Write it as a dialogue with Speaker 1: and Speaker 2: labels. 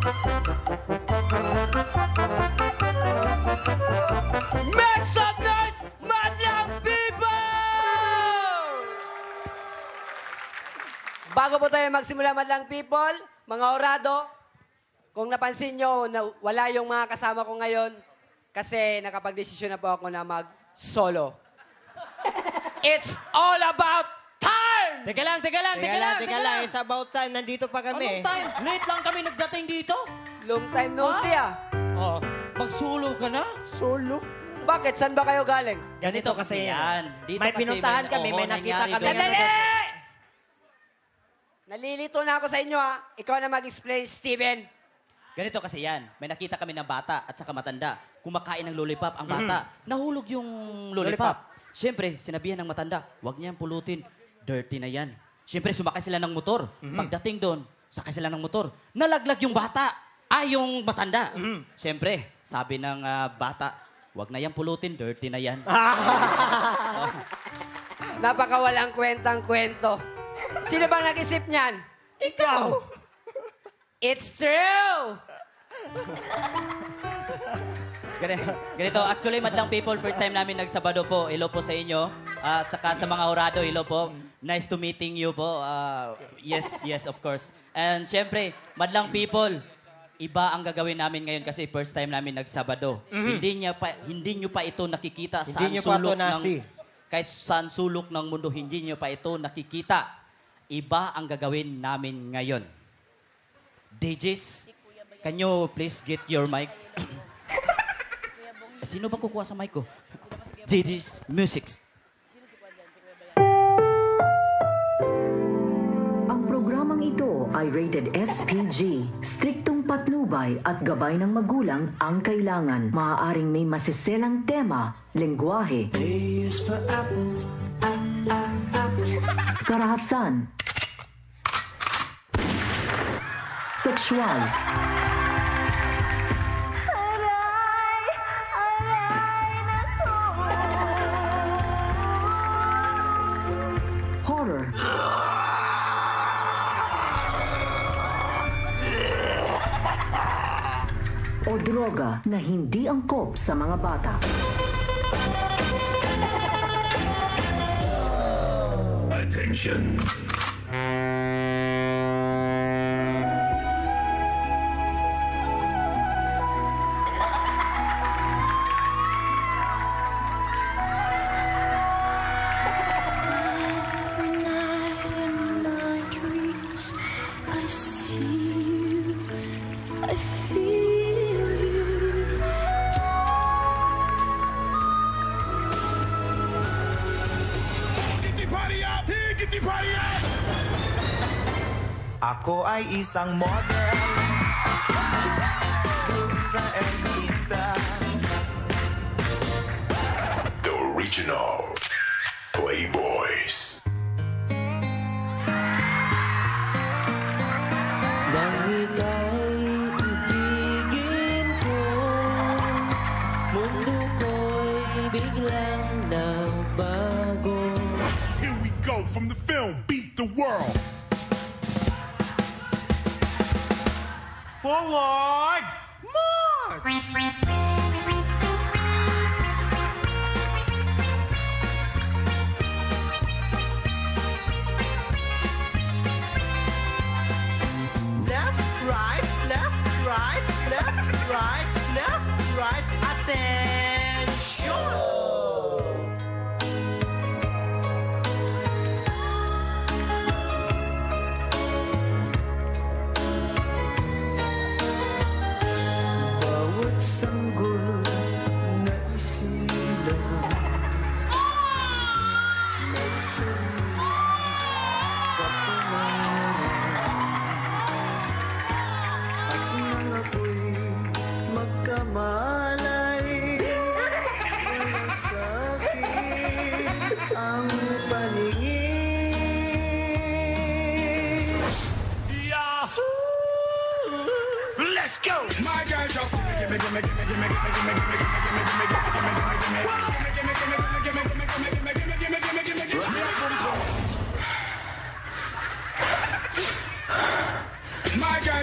Speaker 1: Make some noise, madlang people! Bago po tayo magsimula, madlang people, mga orado, kung napansin nyo, na wala yung mga kasama ko ngayon kasi nakapag-desisyon na po ako na mag-solo. It's all about time!
Speaker 2: Teka lang.
Speaker 3: It's about time. Nandito pa kami.
Speaker 2: Anong time? Late lang kami nagdating dito.
Speaker 1: Long time no see, ah.
Speaker 3: Oh,
Speaker 2: Magsulo ka na?
Speaker 3: solo.
Speaker 1: Bakit? Saan ba kayo galing?
Speaker 3: Ganito kasi yan.
Speaker 2: Dito
Speaker 3: May
Speaker 2: kasi
Speaker 3: pinuntahan kami, may nakita
Speaker 2: nangyari
Speaker 3: kami.
Speaker 2: doon.
Speaker 1: Sandali! Nalilito na ako sa inyo, ha? Ikaw na mag-explain, Steven.
Speaker 2: Ganito kasi yan. May nakita kami ng bata at saka matanda. Kumakain ng lollipop ang bata. Nahulog yung lollipop. Siyempre, sinabihan ng matanda, huwag niyang pulutin. Dirty na yan. Siyempre, sumakay sila ng motor. Pagdating doon, sakay sila ng motor. Nalaglag yung bata. Yung matanda. Siyempre, sabi ng bata, huwag na yan pulutin. Dirty na yan.
Speaker 1: Napakawalang kwentang-kwento. Sino bang nag-isip niyan?
Speaker 3: Ikaw!
Speaker 1: It's true!
Speaker 2: Ganito, actually, madlang people, first time namin nagsabado po. Hello po sa inyo. At saka sa mga orado, hello po. Nice to meeting you po. Yes, of course. And syempre, madlang people, iba ang gagawin namin ngayon kasi first time namin nagsabado. Hindi nyo pa ito nakikita sa
Speaker 3: Hindi nyo pa
Speaker 2: sulok
Speaker 3: ito nasi.
Speaker 2: kahit saan sulok ng mundo, hindi nyo pa ito nakikita. Iba ang gagawin namin ngayon. DJs, can you please get your mic? Sino bang kukuha sa mic ko? DJs, music.
Speaker 4: Ang programang ito ay rated SPG. Striktong patnubay at gabay ng magulang ang kailangan. Maaaring may masiselang tema, lengguwahe, karahasan, sexual, horror, o droga na hindi angkop sa mga bata.
Speaker 5: Attention.
Speaker 6: I see you, I feel you.
Speaker 5: Get the party up! Get the party up!
Speaker 7: Ako ay isang model dun sa Ermita.
Speaker 5: The original Playboys.
Speaker 2: Dahil ay ibigin ko, mundo ko'y biglang nagbago.
Speaker 5: Here we go from the film Beat the World. Forward! March!
Speaker 7: Left, right, left, right, left, right, left, right. Attention! Bawat sanggol na isilang may sarili at mga apoy magkamalay. Wala sa'kin ang paningin.
Speaker 5: Yahoo! Let's go! My girl just gimme, gimme, gimme, gimme, gimme, gimme, gimme, gimme, gimme, gimme, gimme, gimme, gimme, gimme, My girl